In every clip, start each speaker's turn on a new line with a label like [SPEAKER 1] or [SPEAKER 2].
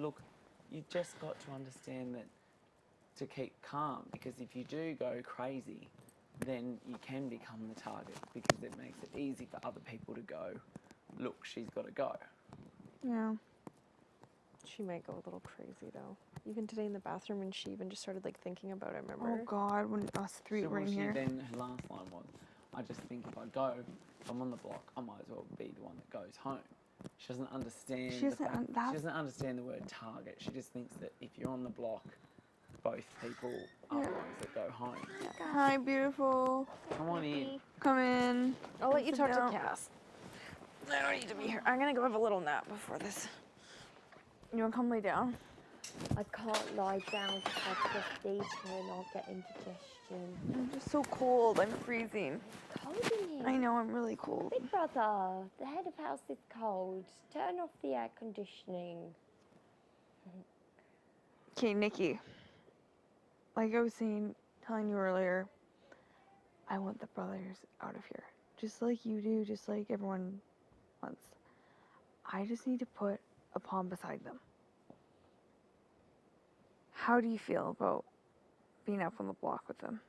[SPEAKER 1] look, you just got to understand that to keep calm, because if you do go crazy, then you can become the target, because it makes it easy for other people to go, look, she's got to go.
[SPEAKER 2] Yeah.
[SPEAKER 3] She might go a little crazy though. Even today in the bathroom, and she even just started like thinking about it. Remember?
[SPEAKER 2] Oh God, when us three
[SPEAKER 1] So
[SPEAKER 2] were in here.
[SPEAKER 1] then her last line was, I just think if I go, if I'm on the block, I might as well be the one that goes home. She doesn't understand. She doesn't understand the word target. She just thinks that if you're on the block, both people are the ones that go home.
[SPEAKER 2] Hi, beautiful.
[SPEAKER 1] Come on in.
[SPEAKER 2] Come in.
[SPEAKER 3] I'll let you
[SPEAKER 2] Sit
[SPEAKER 3] talk
[SPEAKER 2] down.
[SPEAKER 3] to Cass. I don't need to be here. I'm gonna go have a little nap before this.
[SPEAKER 2] You want to come lay down?
[SPEAKER 4] I can't lie down because I just deeper and I'll get indigestion.
[SPEAKER 2] I'm just so cold. I'm freezing.
[SPEAKER 4] It's cold in here.
[SPEAKER 2] I know, I'm really cold.
[SPEAKER 4] Big brother, the head of house is cold. Turn off the air conditioning.
[SPEAKER 2] Okay, Nikki. Like I was telling you earlier, I want the brothers out of here. Just like you do, just like everyone wants. I just need to put a pawn beside them. How do you feel about being up on the block with them?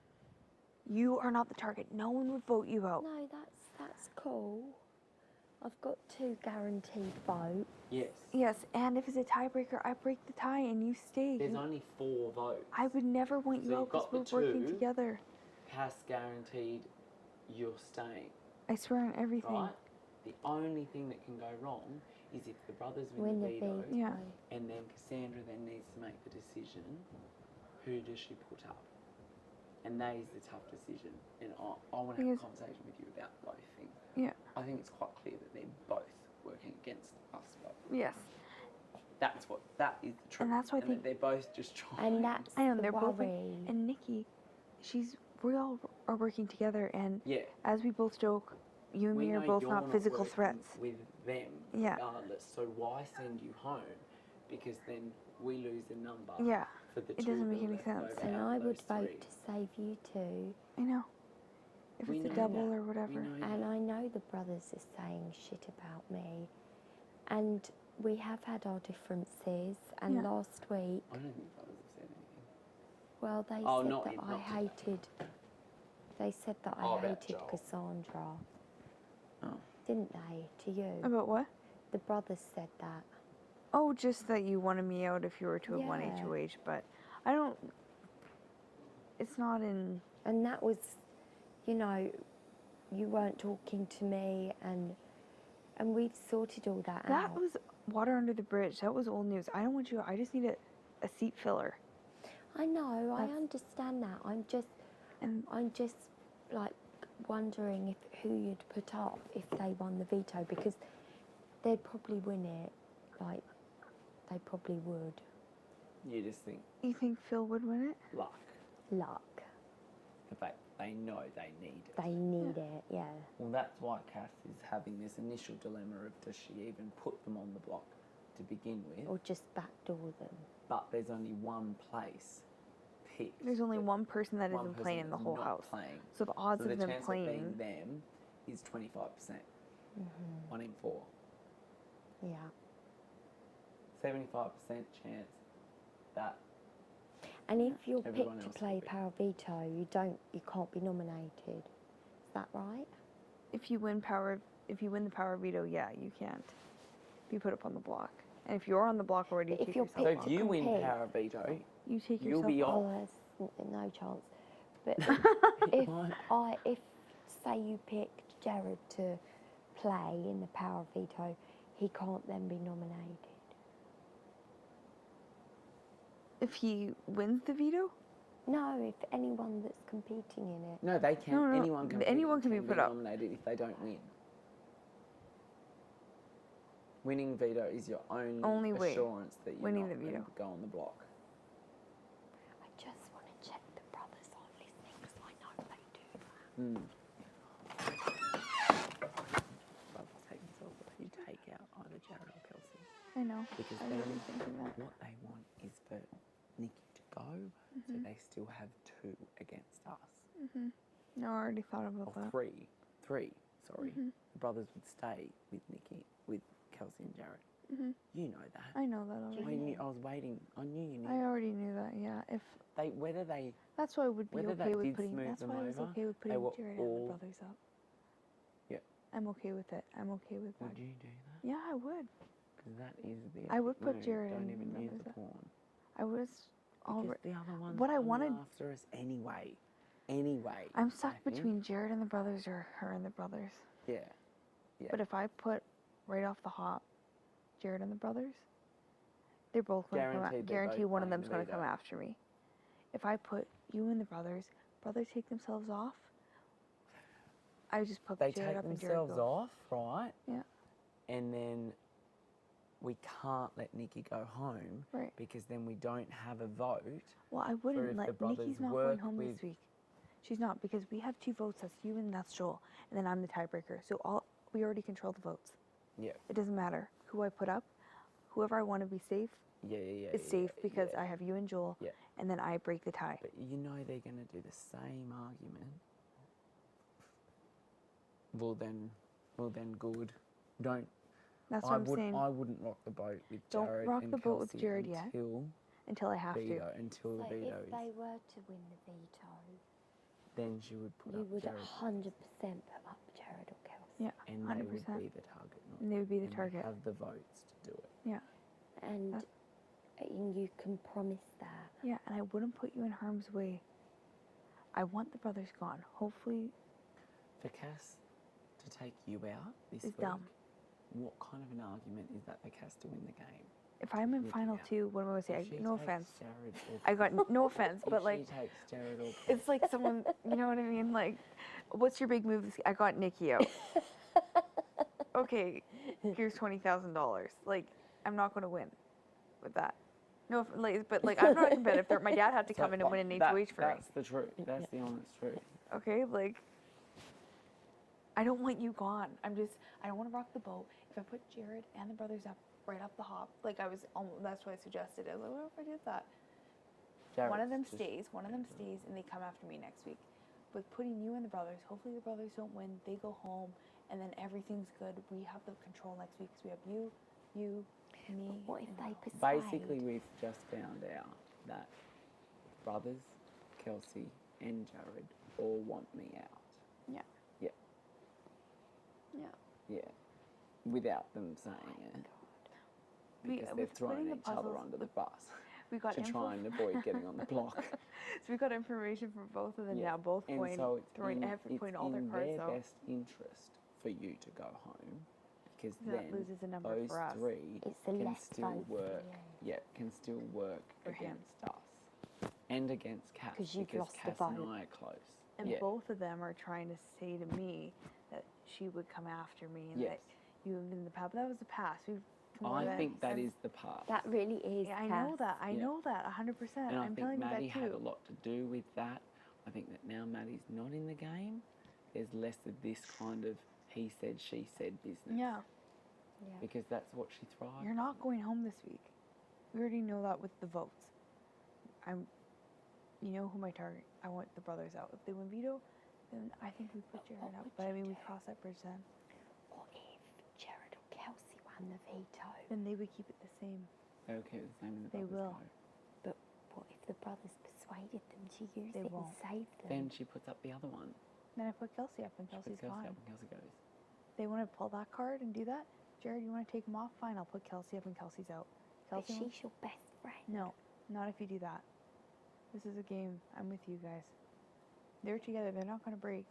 [SPEAKER 2] You are not the target. No one would vote you out.
[SPEAKER 4] No, that's cool. I've got 2 guaranteed votes.
[SPEAKER 1] Yes.
[SPEAKER 2] Yes, and if it's a tiebreaker, I break the tie and you stay.
[SPEAKER 1] There's only 4 votes.
[SPEAKER 2] I would never want you
[SPEAKER 1] So
[SPEAKER 2] out because
[SPEAKER 1] you've got
[SPEAKER 2] we're
[SPEAKER 1] the
[SPEAKER 2] working
[SPEAKER 1] 2.
[SPEAKER 2] together.
[SPEAKER 1] Cass guaranteed you're staying.
[SPEAKER 2] I swear on everything.
[SPEAKER 1] Right? The only thing that can go wrong is if the brothers win the veto,
[SPEAKER 2] Yeah.
[SPEAKER 1] and then Cassandra then needs to make the decision, who does she put up? And that is the tough decision. And I want to have a conversation with you about both things.
[SPEAKER 2] Yeah.
[SPEAKER 1] I think it's quite clear that they're both working against us both.
[SPEAKER 2] Yes.
[SPEAKER 1] That is the truth.
[SPEAKER 2] And that's why I think
[SPEAKER 1] that they're both just trying.
[SPEAKER 4] And that's
[SPEAKER 2] I know
[SPEAKER 4] the
[SPEAKER 2] they're both
[SPEAKER 4] worry.
[SPEAKER 2] and Nikki, we all are working together, and
[SPEAKER 1] Yeah.
[SPEAKER 2] as we both joke, you and
[SPEAKER 1] We
[SPEAKER 2] me are
[SPEAKER 1] know
[SPEAKER 2] both
[SPEAKER 1] you're
[SPEAKER 2] not physical
[SPEAKER 1] working
[SPEAKER 2] threats.
[SPEAKER 1] with them
[SPEAKER 2] Yeah.
[SPEAKER 1] regardless. So why send you home? Because then we lose a number.
[SPEAKER 2] Yeah.
[SPEAKER 1] For the
[SPEAKER 2] It
[SPEAKER 1] 2
[SPEAKER 2] doesn't make
[SPEAKER 1] that are
[SPEAKER 2] any
[SPEAKER 1] left
[SPEAKER 2] sense.
[SPEAKER 1] over
[SPEAKER 4] And
[SPEAKER 1] out of
[SPEAKER 4] I would
[SPEAKER 1] those
[SPEAKER 4] vote
[SPEAKER 1] 3.
[SPEAKER 4] to save you 2.
[SPEAKER 2] I know. If
[SPEAKER 1] We
[SPEAKER 2] it's a
[SPEAKER 1] know
[SPEAKER 2] double
[SPEAKER 1] that.
[SPEAKER 2] or whatever.
[SPEAKER 1] We know
[SPEAKER 4] And
[SPEAKER 1] that.
[SPEAKER 4] I know the brothers are saying shit about me. And we have had our differences. And
[SPEAKER 2] Yeah.
[SPEAKER 4] last week,
[SPEAKER 1] I don't think brothers have said anything.
[SPEAKER 4] well, they
[SPEAKER 1] Oh,
[SPEAKER 4] said
[SPEAKER 1] not
[SPEAKER 4] that
[SPEAKER 1] in-
[SPEAKER 4] I
[SPEAKER 1] not today.
[SPEAKER 4] hated. They said that
[SPEAKER 1] Oh,
[SPEAKER 4] I
[SPEAKER 1] about
[SPEAKER 4] hated
[SPEAKER 1] Joel.
[SPEAKER 4] Cassandra.
[SPEAKER 1] Oh.
[SPEAKER 4] Didn't they? To you?
[SPEAKER 2] About what?
[SPEAKER 4] The brothers said that.
[SPEAKER 2] Oh, just that you wanted me out if you were to have won
[SPEAKER 4] Yeah.
[SPEAKER 2] HOH, but I don't. It's not in.
[SPEAKER 4] And that was, you know, you weren't talking to me, and we've sorted all that
[SPEAKER 2] That
[SPEAKER 4] out.
[SPEAKER 2] was water under the bridge. That was old news. I don't want you. I just need a seat filler.
[SPEAKER 4] I know, I
[SPEAKER 2] That's-
[SPEAKER 4] understand that. I'm just like wondering if who you'd put up if they won the veto, because they'd probably win it. Like, they probably would.
[SPEAKER 1] You just think
[SPEAKER 2] You think Phil would win it?
[SPEAKER 1] luck.
[SPEAKER 4] Luck.
[SPEAKER 1] The fact they know they need it.
[SPEAKER 4] They need it, yeah.
[SPEAKER 1] Well, that's why Cass is having this initial dilemma of does she even put them on the block to begin with?
[SPEAKER 4] Or just backdoor them.
[SPEAKER 1] But there's only one place picked.
[SPEAKER 2] There's only one person that
[SPEAKER 1] one
[SPEAKER 2] isn't
[SPEAKER 1] person
[SPEAKER 2] playing in the
[SPEAKER 1] that's
[SPEAKER 2] whole
[SPEAKER 1] not
[SPEAKER 2] house.
[SPEAKER 1] Playing.
[SPEAKER 2] So the odds
[SPEAKER 1] So
[SPEAKER 2] of
[SPEAKER 1] the
[SPEAKER 2] them
[SPEAKER 1] chance
[SPEAKER 2] playing.
[SPEAKER 1] of being them is 25%. 1 in 4.
[SPEAKER 4] Yeah.
[SPEAKER 1] 75% chance that
[SPEAKER 4] And if you're
[SPEAKER 1] Everyone
[SPEAKER 4] picked to
[SPEAKER 1] else
[SPEAKER 4] play
[SPEAKER 1] will be.
[SPEAKER 4] power veto, you can't be nominated. Is that right?
[SPEAKER 2] If you win the power veto, yeah, you can't be put up on the block. And if you're on the block already, you
[SPEAKER 4] But if
[SPEAKER 2] take
[SPEAKER 4] you're
[SPEAKER 2] yourself
[SPEAKER 1] so
[SPEAKER 4] picked
[SPEAKER 2] off.
[SPEAKER 1] if you win
[SPEAKER 4] compete.
[SPEAKER 1] power veto,
[SPEAKER 2] You take
[SPEAKER 1] you'll
[SPEAKER 2] yourself
[SPEAKER 1] be
[SPEAKER 2] off.
[SPEAKER 1] off.
[SPEAKER 4] Oh, there's no chance. But if say you picked Jared to play in the power veto, he can't then be nominated.
[SPEAKER 2] If he wins the veto,
[SPEAKER 4] No, if anyone that's competing in it.
[SPEAKER 1] No, they can.
[SPEAKER 2] No, no,
[SPEAKER 1] Anyone can.
[SPEAKER 2] anyone can be put up.
[SPEAKER 1] nominated if they don't win. Winning veto is your
[SPEAKER 2] Only way.
[SPEAKER 1] assurance that you're
[SPEAKER 2] Winning
[SPEAKER 1] not
[SPEAKER 2] the
[SPEAKER 1] going
[SPEAKER 2] veto.
[SPEAKER 1] to go on the block.
[SPEAKER 4] I just want to check the brothers aren't listening because I know they do that.
[SPEAKER 1] Brothers take themselves off. You take out either Jared or Kelsey.
[SPEAKER 2] I know.
[SPEAKER 1] Because
[SPEAKER 2] I
[SPEAKER 1] then
[SPEAKER 2] was thinking that.
[SPEAKER 1] what they want is for Nikki to go, so they still have 2 against us.
[SPEAKER 2] No, I already thought about
[SPEAKER 1] Or
[SPEAKER 2] that.
[SPEAKER 1] 3. 3, sorry. The brothers would stay with Nikki, with Kelsey and Jared. You know that.
[SPEAKER 2] I know that already.
[SPEAKER 1] I was was waiting. I knew you knew.
[SPEAKER 2] I already knew that. Yeah. If
[SPEAKER 1] Whether
[SPEAKER 2] that's why I would be
[SPEAKER 1] whether
[SPEAKER 2] okay
[SPEAKER 1] they
[SPEAKER 2] with
[SPEAKER 1] did
[SPEAKER 2] putting.
[SPEAKER 1] smooth
[SPEAKER 2] That's
[SPEAKER 1] them
[SPEAKER 2] why I was
[SPEAKER 1] over,
[SPEAKER 2] okay with
[SPEAKER 1] they
[SPEAKER 2] putting
[SPEAKER 1] were
[SPEAKER 2] Jared and the
[SPEAKER 1] all-
[SPEAKER 2] brothers up.
[SPEAKER 1] Yeah.
[SPEAKER 2] I'm okay with it. I'm okay with that.
[SPEAKER 1] Would you do that?
[SPEAKER 2] Yeah, I would.
[SPEAKER 1] Because that is the.
[SPEAKER 2] I would
[SPEAKER 1] epic
[SPEAKER 2] put
[SPEAKER 1] move.
[SPEAKER 2] Jared
[SPEAKER 1] Don't
[SPEAKER 2] and
[SPEAKER 1] even
[SPEAKER 2] the
[SPEAKER 1] use
[SPEAKER 2] brothers
[SPEAKER 1] the
[SPEAKER 2] up.
[SPEAKER 1] pawn.
[SPEAKER 2] I was
[SPEAKER 1] Because
[SPEAKER 2] already.
[SPEAKER 1] the other one's
[SPEAKER 2] What I
[SPEAKER 1] coming
[SPEAKER 2] wanted.
[SPEAKER 1] after us anyway. Anyway.
[SPEAKER 2] I'm stuck
[SPEAKER 1] I think.
[SPEAKER 2] between Jared and the brothers or her and the brothers.
[SPEAKER 1] Yeah. Yeah.
[SPEAKER 2] But if I put right off the hop, Jared and the brothers, they're both going to come.
[SPEAKER 1] Guaranteed they're
[SPEAKER 2] Guarantee
[SPEAKER 1] both
[SPEAKER 2] one of
[SPEAKER 1] playing
[SPEAKER 2] them's
[SPEAKER 1] the
[SPEAKER 2] going to come
[SPEAKER 1] veto.
[SPEAKER 2] after me. If I put you and the brothers take themselves off. I just put
[SPEAKER 1] They
[SPEAKER 2] Jared
[SPEAKER 1] take
[SPEAKER 2] up and Jared
[SPEAKER 1] themselves
[SPEAKER 2] goes.
[SPEAKER 1] off, right?
[SPEAKER 2] Yeah.
[SPEAKER 1] And then we can't let Nikki go home
[SPEAKER 2] Right.
[SPEAKER 1] because then we don't have a vote.
[SPEAKER 2] Well, I
[SPEAKER 1] if
[SPEAKER 2] wouldn't
[SPEAKER 1] the
[SPEAKER 2] let
[SPEAKER 1] brothers
[SPEAKER 2] Nikki's not
[SPEAKER 1] work
[SPEAKER 2] going home
[SPEAKER 1] with-
[SPEAKER 2] this week. She's not because we have 2 votes. That's you and that's Joel, and then I'm the tiebreaker. So we already control the votes.
[SPEAKER 1] Yeah.
[SPEAKER 2] It doesn't matter who I put up. Whoever I want to be safe
[SPEAKER 1] Yeah.
[SPEAKER 2] is safe because
[SPEAKER 1] yeah.
[SPEAKER 2] I have you and Joel,
[SPEAKER 1] Yeah.
[SPEAKER 2] and then I break the tie.
[SPEAKER 1] But you know they're going to do the same argument. Well then, good. Don't.
[SPEAKER 2] That's what I'm saying.
[SPEAKER 1] I wouldn't rock the boat with
[SPEAKER 2] Don't
[SPEAKER 1] Jared
[SPEAKER 2] rock
[SPEAKER 1] and
[SPEAKER 2] the boat with
[SPEAKER 1] Kelsey
[SPEAKER 2] Jared yet. Until I have
[SPEAKER 1] Until
[SPEAKER 4] So
[SPEAKER 1] the veto
[SPEAKER 4] if
[SPEAKER 1] is.
[SPEAKER 4] they were to win the veto,
[SPEAKER 1] Then she would put
[SPEAKER 4] you
[SPEAKER 1] up
[SPEAKER 4] would
[SPEAKER 1] Jared.
[SPEAKER 4] 100% put up Jared or Kelsey.
[SPEAKER 2] Yeah,
[SPEAKER 1] And they
[SPEAKER 2] 100%.
[SPEAKER 1] would be the target. Not
[SPEAKER 2] And they would be the
[SPEAKER 1] and they
[SPEAKER 2] target.
[SPEAKER 1] have the votes to do it.
[SPEAKER 2] Yeah,
[SPEAKER 4] And you can promise that.
[SPEAKER 2] yeah, and I wouldn't put you in harm's way. I want the brothers gone. Hopefully,
[SPEAKER 1] For Cass to take you out this
[SPEAKER 2] It's
[SPEAKER 1] week,
[SPEAKER 2] dumb.
[SPEAKER 1] what kind of an argument is that for Cass to win the game?
[SPEAKER 2] if I'm in
[SPEAKER 1] Nikki
[SPEAKER 2] final
[SPEAKER 1] out.
[SPEAKER 2] 2, what am I going to
[SPEAKER 1] If
[SPEAKER 2] say?
[SPEAKER 1] she
[SPEAKER 2] No
[SPEAKER 1] takes
[SPEAKER 2] offense.
[SPEAKER 1] Jared or
[SPEAKER 2] I got no offense,
[SPEAKER 1] if
[SPEAKER 2] but
[SPEAKER 1] she
[SPEAKER 2] like,
[SPEAKER 1] takes Jared or
[SPEAKER 2] it's like someone, you know what I mean? Like, what's your big move? I got Nikki out. Okay, here's $20,000. Like, I'm not going to win with that. No, like, but like, I'm not a competitive. My dad had to come in and win an HOH for me.
[SPEAKER 1] That's the truth. That's the honest truth.
[SPEAKER 2] Okay, like, I don't want you gone. I don't want to rock the boat. If I put Jared and the brothers up right off the hop, like that's what I suggested. I was like, what if I did that? One of them
[SPEAKER 1] Jared's just-
[SPEAKER 2] stays, and they come after me next week. With putting you and the brothers, hopefully the brothers don't win. They go home, and then everything's good. We have the control next week because we have you, me.
[SPEAKER 4] What if
[SPEAKER 2] and
[SPEAKER 4] they
[SPEAKER 2] Will.
[SPEAKER 4] persuade?
[SPEAKER 1] Basically, we've just found out that brothers, Kelsey, and Jared all want me out.
[SPEAKER 2] Yeah.
[SPEAKER 1] Yeah.
[SPEAKER 2] Yeah.
[SPEAKER 1] Yeah. Without them saying it. Because they've
[SPEAKER 2] with
[SPEAKER 1] thrown
[SPEAKER 2] putting the
[SPEAKER 1] each other
[SPEAKER 2] puzzles-
[SPEAKER 1] under the bus
[SPEAKER 2] We got
[SPEAKER 1] to
[SPEAKER 2] info.
[SPEAKER 1] try and avoid getting on the block.
[SPEAKER 2] So we got information from both of them
[SPEAKER 1] Yeah.
[SPEAKER 2] now. Both
[SPEAKER 1] And
[SPEAKER 2] putting
[SPEAKER 1] so it's
[SPEAKER 2] throwing
[SPEAKER 1] it's
[SPEAKER 2] putting all their
[SPEAKER 1] in
[SPEAKER 2] cards
[SPEAKER 1] their
[SPEAKER 2] out.
[SPEAKER 1] best interest for you to go home, because
[SPEAKER 2] That
[SPEAKER 1] then
[SPEAKER 2] loses a number
[SPEAKER 1] those
[SPEAKER 2] for us.
[SPEAKER 1] 3
[SPEAKER 4] It's the
[SPEAKER 1] can
[SPEAKER 4] less
[SPEAKER 1] still
[SPEAKER 4] votes,
[SPEAKER 1] work.
[SPEAKER 4] yeah.
[SPEAKER 1] Can still work
[SPEAKER 2] For him.
[SPEAKER 1] against us and against Cass,
[SPEAKER 4] 'Cause you've
[SPEAKER 1] because
[SPEAKER 4] lost the
[SPEAKER 1] Cass and
[SPEAKER 4] vote.
[SPEAKER 1] I are close.
[SPEAKER 2] And
[SPEAKER 1] yeah.
[SPEAKER 2] both of them are trying to say to me that she would come after me and
[SPEAKER 1] Yes.
[SPEAKER 2] that you have been in the past. But that was the past. We've
[SPEAKER 1] I think that is the part.
[SPEAKER 4] That really is.
[SPEAKER 2] Yeah, I know
[SPEAKER 4] Cass.
[SPEAKER 2] that. I
[SPEAKER 1] Yeah.
[SPEAKER 2] know that 100%.
[SPEAKER 1] And I
[SPEAKER 2] I'm
[SPEAKER 1] think
[SPEAKER 2] telling
[SPEAKER 1] Maddie
[SPEAKER 2] you that
[SPEAKER 1] had a
[SPEAKER 2] too.
[SPEAKER 1] lot to do with that. I think that now Maddie's not in the game, there's less of this kind of he said, she said business.
[SPEAKER 2] Yeah,
[SPEAKER 4] Yeah.
[SPEAKER 1] Because that's what she thrives.
[SPEAKER 2] you're not going home this week. We already know that with the votes. You know who my target. I want the brothers out. If they win veto, then I think we put Jared
[SPEAKER 4] what
[SPEAKER 2] out.
[SPEAKER 4] would
[SPEAKER 2] But I
[SPEAKER 4] you
[SPEAKER 2] mean, we
[SPEAKER 4] do?
[SPEAKER 2] cross that bridge then.
[SPEAKER 4] What if Jared or Kelsey won the veto?
[SPEAKER 2] Then they would keep it the same.
[SPEAKER 1] They'll keep the same in the
[SPEAKER 2] They
[SPEAKER 1] brothers
[SPEAKER 2] will.
[SPEAKER 1] go.
[SPEAKER 4] But what if the brothers persuaded them to use
[SPEAKER 2] They
[SPEAKER 4] it
[SPEAKER 2] won't.
[SPEAKER 4] and save them?
[SPEAKER 1] Then she puts up the other one.
[SPEAKER 2] Then I put Kelsey up, and
[SPEAKER 1] She puts
[SPEAKER 2] Kelsey's
[SPEAKER 1] Kelsey
[SPEAKER 2] fine.
[SPEAKER 1] up and Kelsey goes.
[SPEAKER 2] They want to pull that card and do that. Jared, you want to take him off? Fine, I'll put Kelsey up and Kelsey's out.
[SPEAKER 4] But
[SPEAKER 2] Kelsey,
[SPEAKER 4] she's your best friend.
[SPEAKER 2] no, not if you do that. This is a game. I'm with you guys. They're together. They're not going to break.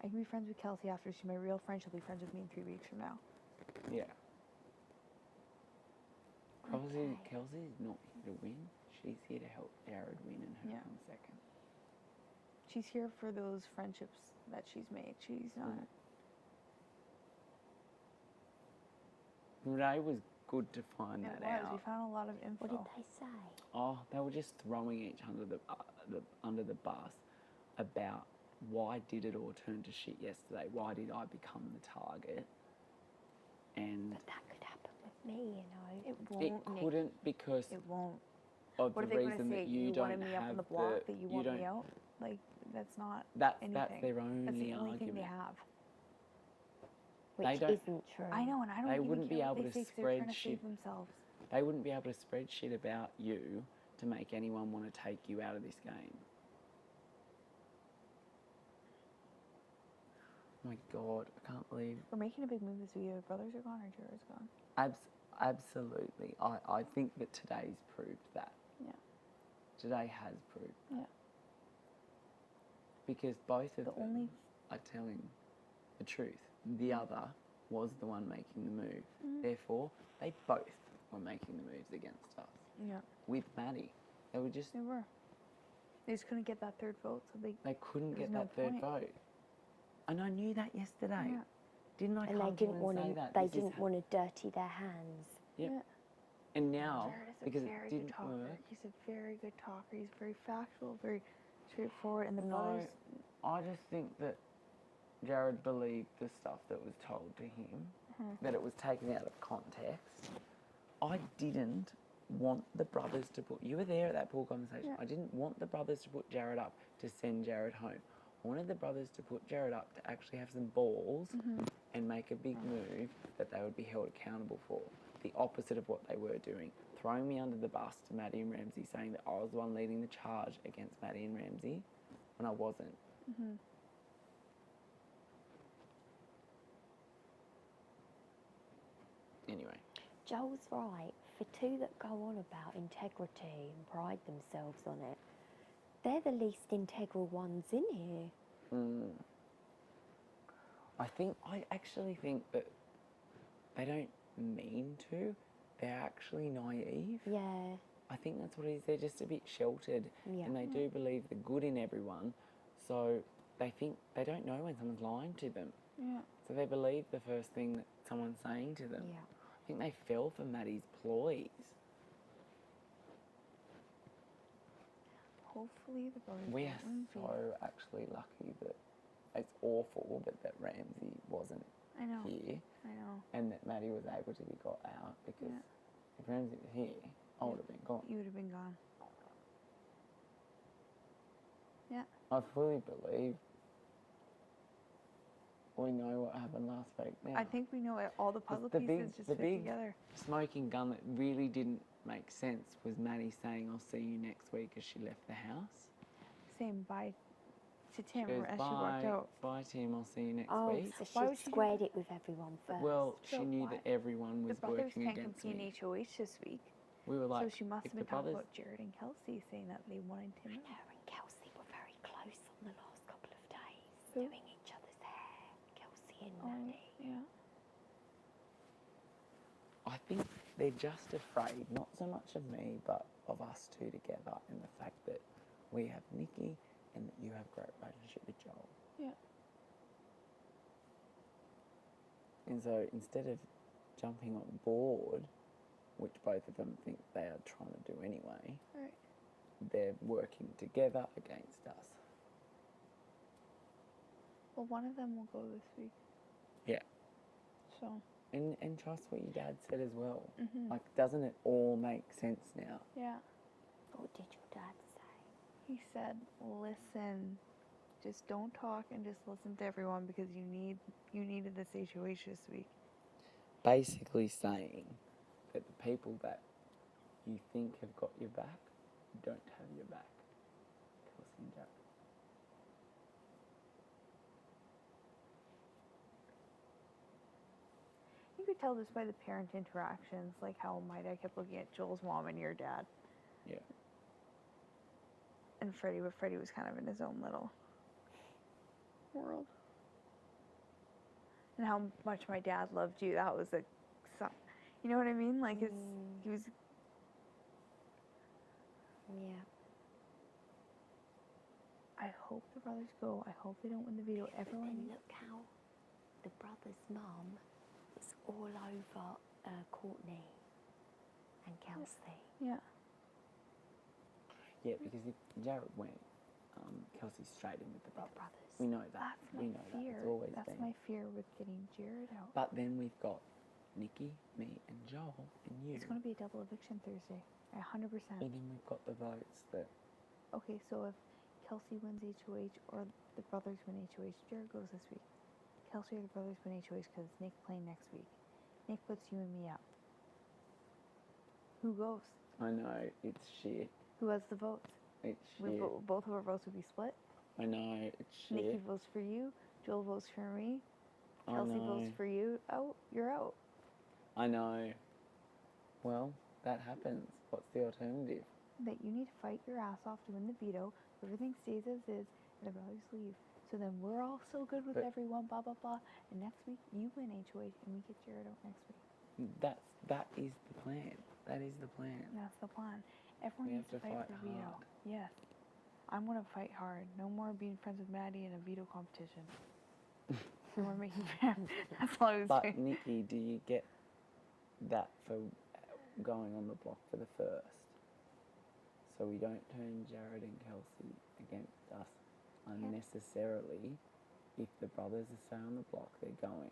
[SPEAKER 2] I can be friends with Kelsey after she's my real friend. She'll be friends with me in 3 weeks from now.
[SPEAKER 1] Yeah.
[SPEAKER 4] Okay.
[SPEAKER 1] Kelsey's not here to win. She's here to help Jared win and her
[SPEAKER 2] Yeah.
[SPEAKER 1] come second.
[SPEAKER 2] She's here for those friendships that she's made. She's not.
[SPEAKER 1] Renee was good to find
[SPEAKER 2] It
[SPEAKER 1] that
[SPEAKER 2] was. We
[SPEAKER 1] out.
[SPEAKER 2] found a lot of info.
[SPEAKER 4] What did they say?
[SPEAKER 1] Oh, they were just throwing each under the bus about why did it all turn to shit yesterday? Why did I become the target? And
[SPEAKER 4] But that could happen with me, you know.
[SPEAKER 2] It won't.
[SPEAKER 1] it
[SPEAKER 2] Nick.
[SPEAKER 1] couldn't because
[SPEAKER 2] It won't.
[SPEAKER 1] of
[SPEAKER 2] What
[SPEAKER 1] the
[SPEAKER 2] are they going
[SPEAKER 1] reason
[SPEAKER 2] to say?
[SPEAKER 1] that you
[SPEAKER 2] wanted
[SPEAKER 1] don't
[SPEAKER 2] me up on
[SPEAKER 1] have
[SPEAKER 2] the block.
[SPEAKER 1] the,
[SPEAKER 2] That you
[SPEAKER 1] you
[SPEAKER 2] want
[SPEAKER 1] don't.
[SPEAKER 2] me out. Like that's not.
[SPEAKER 1] That's
[SPEAKER 2] anything.
[SPEAKER 1] their only
[SPEAKER 2] That's the only
[SPEAKER 1] argument.
[SPEAKER 2] thing they have.
[SPEAKER 4] Which
[SPEAKER 1] don't-
[SPEAKER 4] isn't true.
[SPEAKER 2] I know, and I don't.
[SPEAKER 1] They
[SPEAKER 2] even
[SPEAKER 1] wouldn't be
[SPEAKER 2] care what
[SPEAKER 1] able
[SPEAKER 2] they
[SPEAKER 1] to
[SPEAKER 2] say 'cause they're
[SPEAKER 1] spread
[SPEAKER 2] trying to
[SPEAKER 1] shit.
[SPEAKER 2] save themselves.
[SPEAKER 1] They wouldn't be able to spread shit about you to make anyone want to take you out of this game. Oh my God, I can't believe.
[SPEAKER 2] We're making a big move this week. Our brothers are gone or Jared's gone.
[SPEAKER 1] Absolutely. I think that today's proved that.
[SPEAKER 2] Yeah.
[SPEAKER 1] Today has proved that.
[SPEAKER 2] Yeah.
[SPEAKER 1] Because both of them are telling the truth. The other was the one making the move. Therefore, they both were making the moves against us.
[SPEAKER 2] Yeah.
[SPEAKER 1] With Maddie. They were just...
[SPEAKER 2] They were. They just couldn't get that third vote, so
[SPEAKER 1] they couldn't get that third vote. And I knew that yesterday.
[SPEAKER 2] Yeah.
[SPEAKER 1] Didn't I
[SPEAKER 4] And
[SPEAKER 1] come
[SPEAKER 4] they didn't
[SPEAKER 1] to
[SPEAKER 4] want
[SPEAKER 1] and say
[SPEAKER 4] to.
[SPEAKER 1] that?
[SPEAKER 4] They didn't want to dirty their hands.
[SPEAKER 1] Yep.
[SPEAKER 2] Yeah.
[SPEAKER 1] And now,
[SPEAKER 2] Jared is
[SPEAKER 1] because
[SPEAKER 2] a very
[SPEAKER 1] it
[SPEAKER 2] good
[SPEAKER 1] didn't
[SPEAKER 2] talker.
[SPEAKER 1] work...
[SPEAKER 2] He's a very good talker. He's very factual, very straightforward. And the
[SPEAKER 1] No,
[SPEAKER 2] brothers...
[SPEAKER 1] I just think that Jared believed the stuff that was told to him, that it was taken out of context. I didn't want the brothers to put... You were there at that pool conversation.
[SPEAKER 2] Yeah.
[SPEAKER 1] I didn't want the brothers to put Jared up to send Jared home. I wanted the brothers to put Jared up to actually have some balls and make a big move that they would be held accountable for. The opposite of what they were doing. Throwing me under the bus to Maddie and Ramsey, saying that I was the one leading the charge against Maddie and Ramsey when I wasn't. Anyway.
[SPEAKER 4] Joel's right. For two that go on about integrity and pride themselves on it, they're the least integral ones in here.
[SPEAKER 1] I actually think that they don't mean to. They're actually naive.
[SPEAKER 4] Yeah.
[SPEAKER 1] I think that's what it is. They're just a bit sheltered.
[SPEAKER 4] Yeah.
[SPEAKER 1] And they do believe the good in everyone. So they think they don't know when someone's lying to them.
[SPEAKER 2] Yeah.
[SPEAKER 1] So they believe the first thing that someone's saying to them.
[SPEAKER 4] Yeah.
[SPEAKER 1] I think they fell for Maddie's ploys.
[SPEAKER 2] Hopefully the brothers...
[SPEAKER 1] We are so actually lucky that it's awful that Ramsey wasn't
[SPEAKER 2] I know.
[SPEAKER 1] here
[SPEAKER 2] I know.
[SPEAKER 1] and that Maddie was able to be got out, because if Ramsey was here, I would have been gone.
[SPEAKER 2] You would have been gone. Yeah.
[SPEAKER 1] I fully believe we know what happened last week now.
[SPEAKER 2] I think we know it. All the puzzle
[SPEAKER 1] The
[SPEAKER 2] pieces just
[SPEAKER 1] the
[SPEAKER 2] fit
[SPEAKER 1] big
[SPEAKER 2] together.
[SPEAKER 1] smoking gun that really didn't make sense was Maddie saying, "I'll see you next week," as she left the house.
[SPEAKER 2] Saying bye to Tim
[SPEAKER 1] She goes,
[SPEAKER 2] as she walked out.
[SPEAKER 1] Bye, Tim, I'll see you next
[SPEAKER 4] Oh,
[SPEAKER 1] week.
[SPEAKER 4] so
[SPEAKER 2] Why would
[SPEAKER 4] she
[SPEAKER 2] she do
[SPEAKER 4] squared
[SPEAKER 2] that?
[SPEAKER 4] it with everyone first.
[SPEAKER 1] Well,
[SPEAKER 2] So
[SPEAKER 1] she knew
[SPEAKER 2] why?
[SPEAKER 1] that everyone
[SPEAKER 2] The
[SPEAKER 1] was
[SPEAKER 2] brothers
[SPEAKER 1] working
[SPEAKER 2] can't
[SPEAKER 1] against
[SPEAKER 2] compete
[SPEAKER 1] me.
[SPEAKER 2] in HOH this week.
[SPEAKER 1] We were like,
[SPEAKER 2] So she must
[SPEAKER 1] if
[SPEAKER 2] have been
[SPEAKER 1] the
[SPEAKER 2] talking
[SPEAKER 1] brothers-
[SPEAKER 2] about Jared and Kelsey, saying that they wanted Tim.
[SPEAKER 4] Her and Kelsey were very close on the last couple of days,
[SPEAKER 2] Who?
[SPEAKER 4] doing each other's hair. Kelsey and
[SPEAKER 2] Oh,
[SPEAKER 4] Maddie.
[SPEAKER 2] yeah.
[SPEAKER 1] I think they're just afraid, not so much of me, but of us two together, and the fact that we have Nikki and that you have a great relationship with Joel.
[SPEAKER 2] Yeah.
[SPEAKER 1] And so instead of jumping on board, which both of them think they are trying to do anyway,
[SPEAKER 2] Right.
[SPEAKER 1] they're working together against us.
[SPEAKER 2] Well, one of them will go this week.
[SPEAKER 1] Yeah.
[SPEAKER 2] So.
[SPEAKER 1] And trust what your dad said as well.
[SPEAKER 2] Mhm.
[SPEAKER 1] Like, doesn't it all make sense now?
[SPEAKER 2] Yeah.
[SPEAKER 4] What did your dad say?
[SPEAKER 2] He said, "Listen, just don't talk and just listen to everyone because you needed this HOH this week."
[SPEAKER 1] Basically saying that the people that you think have got your back don't have your back. Kelsey and Jared.
[SPEAKER 2] You could tell this by the parent interactions, like how my dad kept looking at Joel's mom and your dad.
[SPEAKER 1] Yeah.
[SPEAKER 2] And Freddie, but Freddie was kind of in his own little world. And how much my dad loved you, that was you know what I mean? Like he was.
[SPEAKER 4] Yeah.
[SPEAKER 2] I hope the brothers go. I hope they don't win the veto. Everyone.
[SPEAKER 4] And look how the brother's mum was all over Courtney and Kelsey.
[SPEAKER 2] Yeah.
[SPEAKER 1] Yeah, because if Jared went, Kelsey's straight in with the brothers.
[SPEAKER 4] brothers.
[SPEAKER 1] We know that.
[SPEAKER 2] That's my
[SPEAKER 1] We know
[SPEAKER 2] fear.
[SPEAKER 1] that. It's always
[SPEAKER 2] That's
[SPEAKER 1] been.
[SPEAKER 2] my fear with getting Jared out.
[SPEAKER 1] But then we've got Nikki, me, and Joel, and you.
[SPEAKER 2] It's going to be a double eviction Thursday. 100%.
[SPEAKER 1] And then we've got the votes that...
[SPEAKER 2] Okay, so if Kelsey wins HOH or the brothers win HOH, Jared goes this week. Kelsey or the brothers win HOH because Nick playing next week. Nick puts you and me up. Who goes?
[SPEAKER 1] I know, it's shit.
[SPEAKER 2] Who has the votes?
[SPEAKER 1] It's shit.
[SPEAKER 2] Both of our votes would be split.
[SPEAKER 1] I know, it's shit.
[SPEAKER 2] Nikki votes for you. Joel votes for me.
[SPEAKER 1] I
[SPEAKER 2] Kelsey
[SPEAKER 1] know.
[SPEAKER 2] votes for you. Out. You're out.
[SPEAKER 1] I know. Well, that happens. What's the alternative?
[SPEAKER 2] That you need to fight your ass off to win the veto. Everything stays as is, and the brothers leave. So then we're all so good with everyone. Blah blah blah. And next week you win HOH, and we get Jared out next week.
[SPEAKER 1] That is the plan. That is the plan.
[SPEAKER 2] That's the plan. Everyone
[SPEAKER 1] We
[SPEAKER 2] needs
[SPEAKER 1] have
[SPEAKER 2] to
[SPEAKER 1] to
[SPEAKER 2] fight
[SPEAKER 1] fight
[SPEAKER 2] for veto.
[SPEAKER 1] hard.
[SPEAKER 2] Yes. I'm gonna fight hard. No more being friends with Maddie in a veto competition. No more making friends. That's all I was
[SPEAKER 1] But
[SPEAKER 2] doing.
[SPEAKER 1] Nikki, do you get that for going on the block for the first? So we don't turn Jared and Kelsey against us unnecessarily. If the brothers stay on the block, they're going.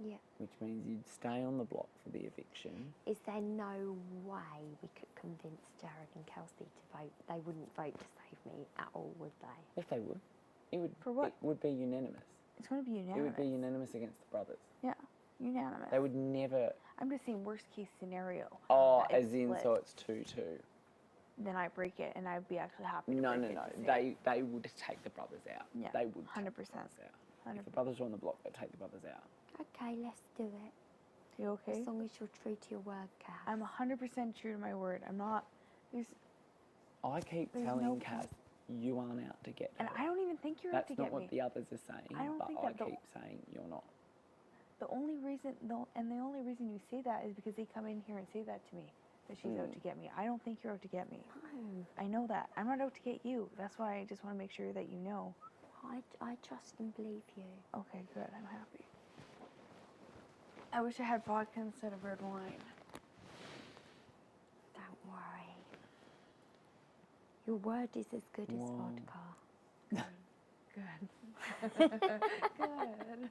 [SPEAKER 4] Yeah.
[SPEAKER 1] Which means you'd stay on the block for the eviction.
[SPEAKER 4] Is there no way we could convince Jared and Kelsey to vote? They wouldn't vote to save me at all, would they?
[SPEAKER 1] If they would. It would,
[SPEAKER 2] For what?
[SPEAKER 1] It would be unanimous.
[SPEAKER 2] It's gonna be unanimous.
[SPEAKER 1] It would be unanimous against the brothers.
[SPEAKER 2] Yeah, unanimous.
[SPEAKER 1] They would never...
[SPEAKER 2] I'm just saying worst case scenario.
[SPEAKER 1] Oh,
[SPEAKER 2] that it's
[SPEAKER 1] as in,
[SPEAKER 2] split.
[SPEAKER 1] so it's 2-2.
[SPEAKER 2] Then I break it, and I'd be actually happy to
[SPEAKER 1] No.
[SPEAKER 2] break it to say
[SPEAKER 1] They would take the brothers out.
[SPEAKER 2] Yeah,
[SPEAKER 1] They would take
[SPEAKER 2] 100%.
[SPEAKER 1] the brothers out.
[SPEAKER 2] 100%.
[SPEAKER 1] If the brothers are on the block, they'd take the brothers out.
[SPEAKER 4] Okay, let's do it.
[SPEAKER 2] You okay?
[SPEAKER 4] As long as you're true to your word, Cass.
[SPEAKER 2] I'm 100% true to my word. I'm not.
[SPEAKER 1] I keep
[SPEAKER 2] There's
[SPEAKER 1] telling
[SPEAKER 2] no
[SPEAKER 1] Cass, you aren't out to get her.
[SPEAKER 2] And I don't even think you're out
[SPEAKER 1] That's
[SPEAKER 2] to
[SPEAKER 1] not
[SPEAKER 2] get
[SPEAKER 1] what
[SPEAKER 2] me.
[SPEAKER 1] the others are saying,
[SPEAKER 2] I don't
[SPEAKER 1] but
[SPEAKER 2] think
[SPEAKER 1] I
[SPEAKER 2] that the-
[SPEAKER 1] keep saying you're not.
[SPEAKER 2] The only reason you say that is because they come in here and say that to me, that she's out to get me. I don't think you're out to get me.
[SPEAKER 4] No,
[SPEAKER 2] I know that. I'm not out to get you. That's why I just want to make sure that you know.
[SPEAKER 4] I trust and believe you.
[SPEAKER 2] Okay, good. I'm happy. I wish I had vodka instead of red wine.
[SPEAKER 4] Don't worry. Your word is as good as
[SPEAKER 1] Whoa.
[SPEAKER 4] vodka.
[SPEAKER 2] Good. Good.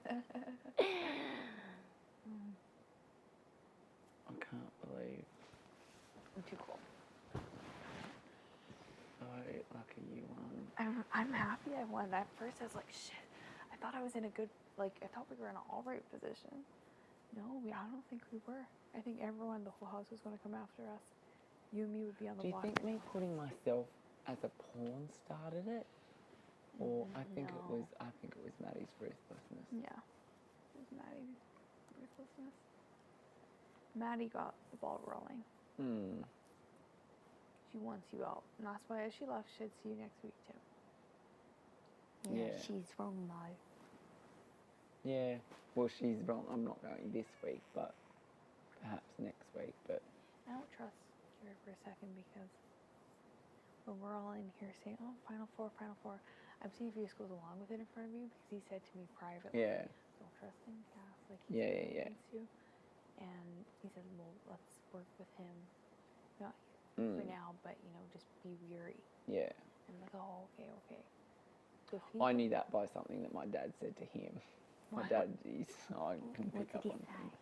[SPEAKER 1] I can't believe
[SPEAKER 2] I'm too cool.
[SPEAKER 1] so lucky you won.
[SPEAKER 2] I'm happy I won. At first I was like, shit. I thought I was in a good, I thought we were in an all right position. No, I don't think we were. I think everyone, the whole house was going to come after us. You and me would be on the
[SPEAKER 1] Do you
[SPEAKER 2] block.
[SPEAKER 1] think me putting myself as a pawn started it? Or I think it
[SPEAKER 2] No.
[SPEAKER 1] was Maddie's ruthlessness.
[SPEAKER 2] Yeah. It was Maddie's ruthlessness. Maddie got the ball rolling. She wants you out. And that's why as she left, she'd see you next week too.
[SPEAKER 1] Yeah.
[SPEAKER 4] She's wrong though.
[SPEAKER 1] Yeah. Well, she's wrong. I'm not going this week, but perhaps next week. But
[SPEAKER 2] I don't trust Jared for a second because when we're all in here saying, oh, Final Four, I'm seeing if he just goes along with it in front of you because he said to me privately,
[SPEAKER 1] yeah.
[SPEAKER 2] don't trust him, Cass. Like,
[SPEAKER 1] Yeah,
[SPEAKER 2] he's
[SPEAKER 1] yeah,
[SPEAKER 2] going
[SPEAKER 1] yeah.
[SPEAKER 2] against you. And he said, well, let's work with him. Not for now, but, just be weary.
[SPEAKER 1] Yeah.
[SPEAKER 2] And I'm like, oh, okay. So if
[SPEAKER 1] I knew that by something that my dad said to him. My
[SPEAKER 2] What?
[SPEAKER 1] dad is, I can
[SPEAKER 4] What
[SPEAKER 1] pick
[SPEAKER 4] did
[SPEAKER 1] up
[SPEAKER 4] he
[SPEAKER 1] on
[SPEAKER 4] say?
[SPEAKER 1] things.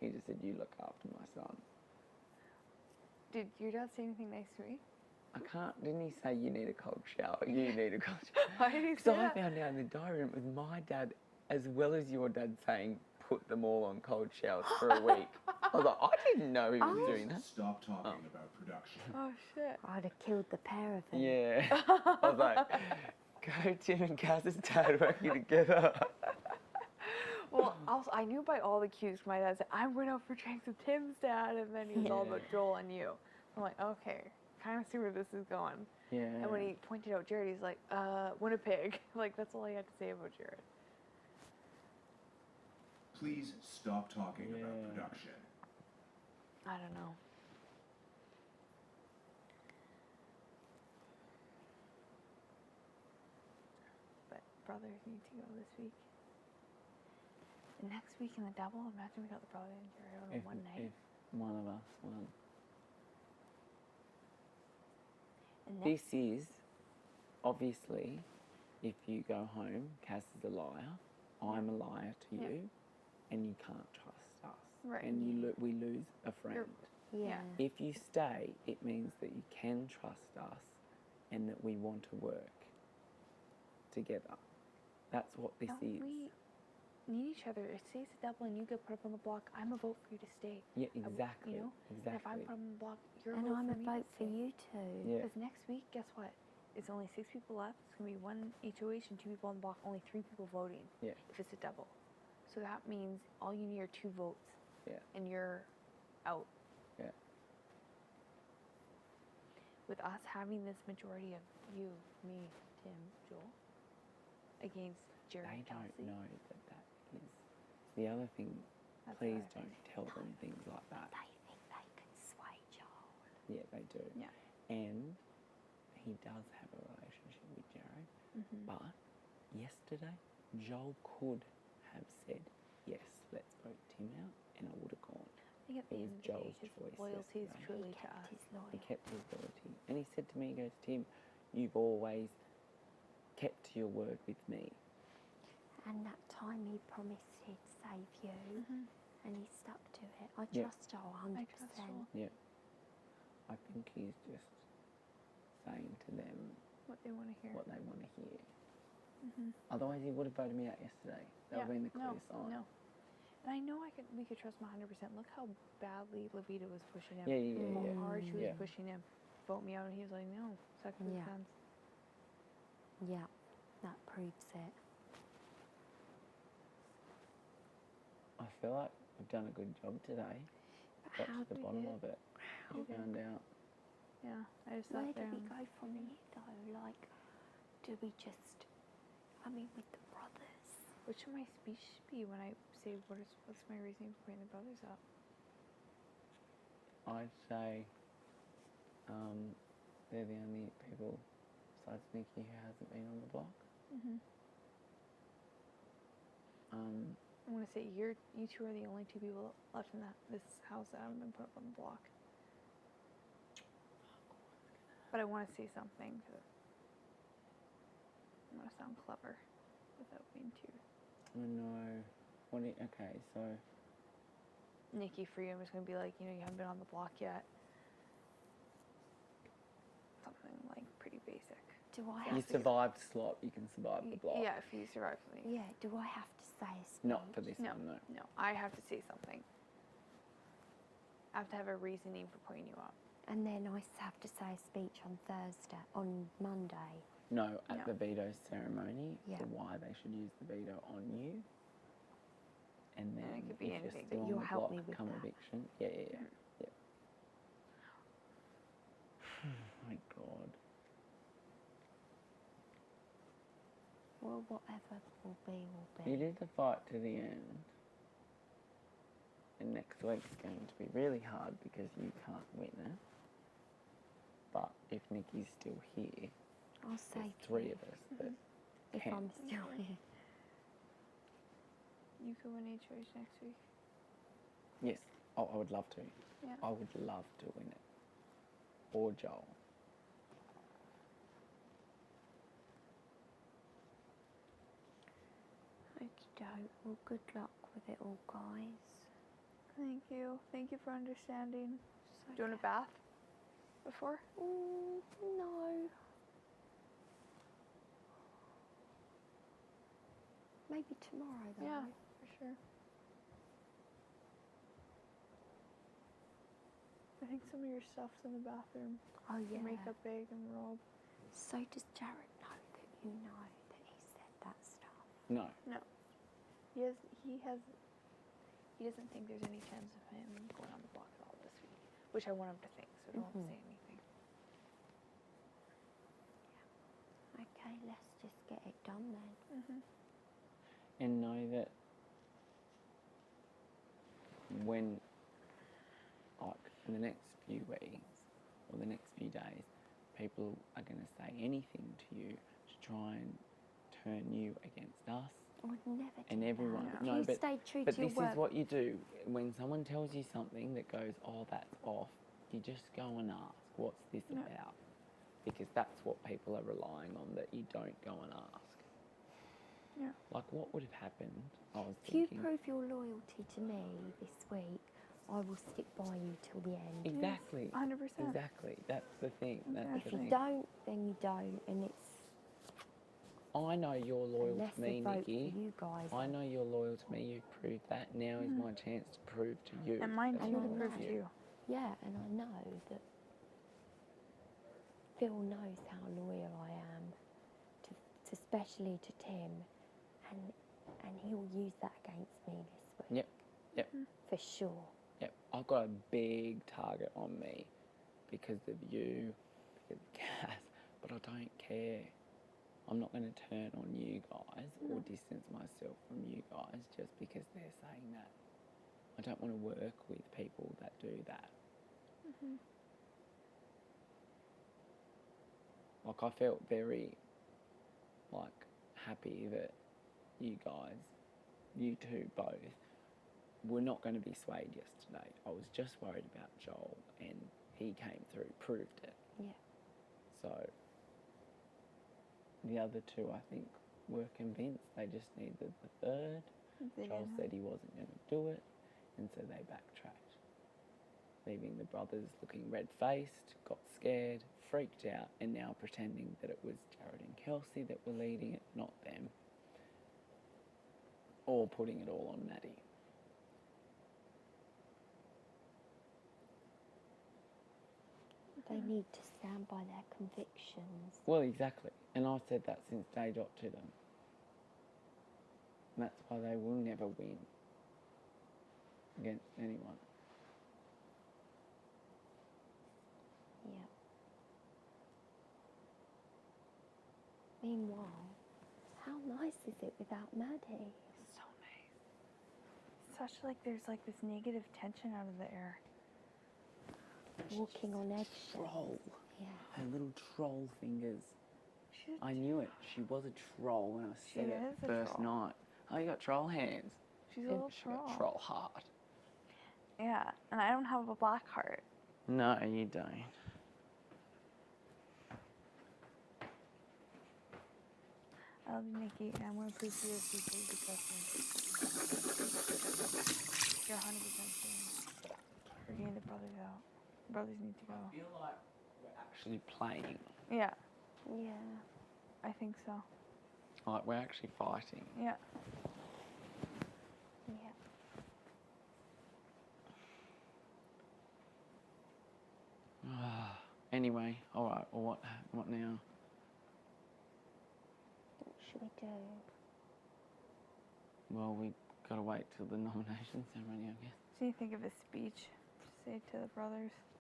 [SPEAKER 1] He just said, you look after my son.
[SPEAKER 2] Did your dad say anything nice to me?
[SPEAKER 1] Didn't he say you need a cold shower? You need a cold shower.
[SPEAKER 2] Why did he say
[SPEAKER 1] Because I
[SPEAKER 2] that?
[SPEAKER 1] found out in the diary room with my dad, as well as your dad saying, put them all on cold showers for a week. I was like, I didn't know he was doing that.
[SPEAKER 5] Stop talking about production.
[SPEAKER 2] Oh, shit.
[SPEAKER 4] I'd have killed the pair of them.
[SPEAKER 1] Yeah. I was like, go Tim and Cass's dad working together.
[SPEAKER 2] Well, also, I knew by all the cues. My dad said, I went out for drinks with Tim's dad, and then he was all
[SPEAKER 1] Yeah.
[SPEAKER 2] about Joel and you. I'm like, okay, kind of see where this is going.
[SPEAKER 1] Yeah.
[SPEAKER 2] And when he pointed out Jared, he's like, Winnipeg. Like, that's all he had to say about Jared.
[SPEAKER 5] Please stop talking
[SPEAKER 1] Yeah.
[SPEAKER 5] about production.
[SPEAKER 2] I don't know. But brothers need to go this week. And next week in the double, imagine we got the brother and Jared out in one night.
[SPEAKER 1] If one of us won.
[SPEAKER 2] And
[SPEAKER 1] This is, obviously, if you go home, Cass is a liar, I'm a liar to
[SPEAKER 2] Yeah.
[SPEAKER 1] you, and you can't trust us.
[SPEAKER 2] Right.
[SPEAKER 1] And we lose a friend.
[SPEAKER 4] Yeah.
[SPEAKER 1] If you stay, it means that you can trust us and that we want to work together. That's what this
[SPEAKER 2] don't
[SPEAKER 1] is.
[SPEAKER 2] need each other. If say it's a double and you get put up on the block, I'm a vote for you to stay.
[SPEAKER 1] Yeah, exactly.
[SPEAKER 2] You know?
[SPEAKER 1] Exactly.
[SPEAKER 2] And if I'm put up on the block, you're
[SPEAKER 4] And
[SPEAKER 2] a vote
[SPEAKER 4] I'm
[SPEAKER 2] for
[SPEAKER 4] a
[SPEAKER 2] me
[SPEAKER 4] vote
[SPEAKER 2] to
[SPEAKER 4] for
[SPEAKER 2] stay.
[SPEAKER 4] you too.
[SPEAKER 1] Yeah.
[SPEAKER 2] Because next week, guess what? It's only 6 people left. It's going to be 1 HOH and 2 people on the block, only 3 people voting.
[SPEAKER 1] Yeah.
[SPEAKER 2] If it's a double. So that means all you need are 2 votes.
[SPEAKER 1] Yeah.
[SPEAKER 2] And you're out.
[SPEAKER 1] Yeah.
[SPEAKER 2] With us having this majority of you, me, Tim, Joel, against Jerry
[SPEAKER 1] They
[SPEAKER 2] and
[SPEAKER 1] don't
[SPEAKER 2] Kelsey.
[SPEAKER 1] know that is the other thing.
[SPEAKER 2] That's
[SPEAKER 1] Please
[SPEAKER 2] what I
[SPEAKER 1] don't tell them things like that.
[SPEAKER 4] They think they can sway Joel.
[SPEAKER 1] Yeah, they do.
[SPEAKER 2] Yeah.
[SPEAKER 1] And he does have a relationship with Jared. But yesterday, Joel could have said, yes, let's vote Tim out, and I would have gone.
[SPEAKER 2] I think at the
[SPEAKER 1] It
[SPEAKER 2] end
[SPEAKER 1] was
[SPEAKER 2] of the day,
[SPEAKER 1] Joel's
[SPEAKER 2] his
[SPEAKER 1] choice
[SPEAKER 2] loyalty is
[SPEAKER 1] yesterday.
[SPEAKER 2] truly
[SPEAKER 4] He
[SPEAKER 2] to
[SPEAKER 4] kept
[SPEAKER 2] us.
[SPEAKER 4] his loyalty.
[SPEAKER 1] He kept his loyalty. And he said to me, he goes, Tim, you've always kept to your word with me.
[SPEAKER 4] And that time he promised he'd save you, and he stuck to it. I
[SPEAKER 1] Yeah.
[SPEAKER 4] trust Joel 100%.
[SPEAKER 2] I trust Joel.
[SPEAKER 1] Yeah. I think he's just saying to them
[SPEAKER 2] What they want to hear.
[SPEAKER 1] what they want to hear. Otherwise, he would have voted me out yesterday. That would have been the clear sign.
[SPEAKER 2] No. And I know we could trust him 100%. Look how badly Levita was pushing him.
[SPEAKER 1] Yeah.
[SPEAKER 2] How hard she was
[SPEAKER 1] Yeah.
[SPEAKER 2] pushing him. Vote me out, and he was like, no, suck to the
[SPEAKER 4] Yeah.
[SPEAKER 2] fence.
[SPEAKER 4] Yeah, that proves it.
[SPEAKER 1] I feel like we've done a good job today.
[SPEAKER 4] But
[SPEAKER 1] Got
[SPEAKER 4] how
[SPEAKER 1] to the
[SPEAKER 4] do
[SPEAKER 1] bottom
[SPEAKER 2] you-
[SPEAKER 1] of it.
[SPEAKER 4] how do-
[SPEAKER 1] Found out.
[SPEAKER 2] Yeah, I just
[SPEAKER 4] Where
[SPEAKER 2] sat
[SPEAKER 4] do
[SPEAKER 2] there.
[SPEAKER 4] we
[SPEAKER 2] and-
[SPEAKER 4] go from here though? Like, do we just, I mean, with the brothers?
[SPEAKER 2] What should my speech be when I say what's my reasoning for bringing the brothers up?
[SPEAKER 1] I'd say they're the only people besides Nikki who hasn't been on the block.
[SPEAKER 2] I'm gonna say you two are the only 2 people left in this house that haven't been put up on the block. But I want to say something. I want to sound clever without being too.
[SPEAKER 1] I know. Okay, so
[SPEAKER 2] Nikki, for you, I'm just gonna be like, you haven't been on the block yet. Something like pretty basic.
[SPEAKER 4] Do I
[SPEAKER 1] you
[SPEAKER 4] have to,
[SPEAKER 1] survived slop, you can survive the block.
[SPEAKER 2] Yeah, if you survive something.
[SPEAKER 4] yeah, do I have to say a speech?
[SPEAKER 1] Not for this
[SPEAKER 2] No,
[SPEAKER 1] one, no.
[SPEAKER 2] no, I have to say something. I have to have a reasoning for putting you up.
[SPEAKER 4] And then I have to say a speech on Monday.
[SPEAKER 1] No, at
[SPEAKER 2] No.
[SPEAKER 1] the veto ceremony
[SPEAKER 4] Yeah.
[SPEAKER 1] for why they should use the veto on you. And then
[SPEAKER 2] it could be
[SPEAKER 1] if you're
[SPEAKER 2] anything,
[SPEAKER 1] still
[SPEAKER 2] but
[SPEAKER 1] on
[SPEAKER 4] you'll
[SPEAKER 1] the
[SPEAKER 4] help
[SPEAKER 1] block,
[SPEAKER 4] me with
[SPEAKER 1] come
[SPEAKER 4] that.
[SPEAKER 1] eviction. Yeah. My God.
[SPEAKER 4] Well, whatever will be, will be.
[SPEAKER 1] You did the fight to the end. And next week's going to be really hard because you can't win it. But if Nikki's still here,
[SPEAKER 4] I'll say
[SPEAKER 1] there's
[SPEAKER 4] to
[SPEAKER 1] 3
[SPEAKER 4] you,
[SPEAKER 1] of us that
[SPEAKER 4] if
[SPEAKER 1] can.
[SPEAKER 4] I'm still here.
[SPEAKER 2] You could win HOH next week.
[SPEAKER 1] Yes. Oh, I would love to.
[SPEAKER 2] Yeah.
[SPEAKER 1] I would love to win it. Or Joel.
[SPEAKER 4] Okey-doke. Well, good luck with it all, guys.
[SPEAKER 2] Thank you. Thank you for understanding.
[SPEAKER 4] So
[SPEAKER 2] Do you want a bath before?
[SPEAKER 4] no. Maybe tomorrow, though.
[SPEAKER 2] Yeah, for sure. I think some of your stuff's in the bathroom.
[SPEAKER 4] Oh, yeah.
[SPEAKER 2] Your makeup bag and robe.
[SPEAKER 4] So does Jared know that you know that he said that stuff?
[SPEAKER 1] No.
[SPEAKER 2] No. He doesn't think there's any chance of him going on the block at all this week. Which I want him to think, so don't say anything.
[SPEAKER 4] Okay, let's just get it done then.
[SPEAKER 1] And know that when, like, for the next few weeks or the next few days, people are going to say anything to you to try and turn you against us.
[SPEAKER 4] I would never do
[SPEAKER 1] And everyone,
[SPEAKER 4] that.
[SPEAKER 1] no,
[SPEAKER 4] You
[SPEAKER 1] but
[SPEAKER 4] stay true
[SPEAKER 1] but
[SPEAKER 4] to your
[SPEAKER 1] this
[SPEAKER 4] word.
[SPEAKER 1] is what you do when someone tells you something that goes, oh, that's off. You just go and ask, what's this
[SPEAKER 2] Yeah.
[SPEAKER 1] about? Because that's what people are relying on, that you don't go and ask.
[SPEAKER 2] Yeah.
[SPEAKER 1] Like, what would have happened? I was
[SPEAKER 4] If you
[SPEAKER 1] thinking.
[SPEAKER 4] prove your loyalty to me this week, I will stick by you till the end.
[SPEAKER 1] Exactly.
[SPEAKER 2] 100%.
[SPEAKER 1] Exactly. That's the thing. That's
[SPEAKER 2] Yeah.
[SPEAKER 1] the
[SPEAKER 4] If you
[SPEAKER 1] thing.
[SPEAKER 4] don't, then you don't, and it's
[SPEAKER 1] I know you're loyal
[SPEAKER 4] Unless
[SPEAKER 1] to me,
[SPEAKER 4] the vote
[SPEAKER 1] Nikki.
[SPEAKER 4] for you guys.
[SPEAKER 1] I know you're loyal to me. You've proved that. Now is my chance to prove to you.
[SPEAKER 2] And mine
[SPEAKER 1] that
[SPEAKER 2] too,
[SPEAKER 1] I'm
[SPEAKER 2] to
[SPEAKER 1] with
[SPEAKER 2] prove to you.
[SPEAKER 4] Yeah, and I know that Phil knows how loyal I am, especially to Tim, and he'll use that against me this week.
[SPEAKER 1] Yep.
[SPEAKER 4] For sure.
[SPEAKER 1] Yep. I've got a big target on me because of you, because of Cass, but I don't care. I'm not going to turn on you guys or distance myself from you guys just because they're saying that. I don't want to work with people that do that. Like, I felt very, happy that you guys, you two both, were not going to be swayed yesterday. I was just worried about Joel, and he came through, proved it.
[SPEAKER 4] Yeah.
[SPEAKER 1] So, the other two, I think, were convinced. They just needed the third. Joel said he wasn't going to do it, and so they backtracked, leaving the brothers looking red-faced, got scared, freaked out, and now pretending that it was Jared and Kelsey that were leading it, not them, or putting it all on Maddie.
[SPEAKER 4] They need to stand by their convictions.
[SPEAKER 1] Well, exactly. And I've said that since day dot to them. And that's why they will never win against anyone.
[SPEAKER 4] Yeah. Meanwhile, how nice is it without Maddie?
[SPEAKER 2] So nice. Such there's this negative tension out of the air.
[SPEAKER 4] Walking on eggshells.
[SPEAKER 1] Troll.
[SPEAKER 4] Yeah.
[SPEAKER 1] Her little troll fingers. I knew it. She was a troll when I said it first night. Oh, you got troll hands.
[SPEAKER 2] She's a little
[SPEAKER 1] She
[SPEAKER 2] troll.
[SPEAKER 1] got troll heart.
[SPEAKER 2] Yeah, and I don't have a black heart.
[SPEAKER 1] No, you don't.
[SPEAKER 2] I love you, Nikki, and I'm going to prove to you if you prove the question. You're 100% saying we're getting the brothers out. The brothers need to go.
[SPEAKER 1] I feel like we're actually playing.
[SPEAKER 2] Yeah,
[SPEAKER 4] Yeah.
[SPEAKER 2] I think so.
[SPEAKER 1] Like, we're actually fighting.
[SPEAKER 2] Yeah.
[SPEAKER 4] Yeah.
[SPEAKER 1] Anyway, alright, well, what now?
[SPEAKER 4] What should we do?
[SPEAKER 1] Well, we gotta wait till the nomination ceremony, I guess.
[SPEAKER 2] So you think of a speech to say to the brothers?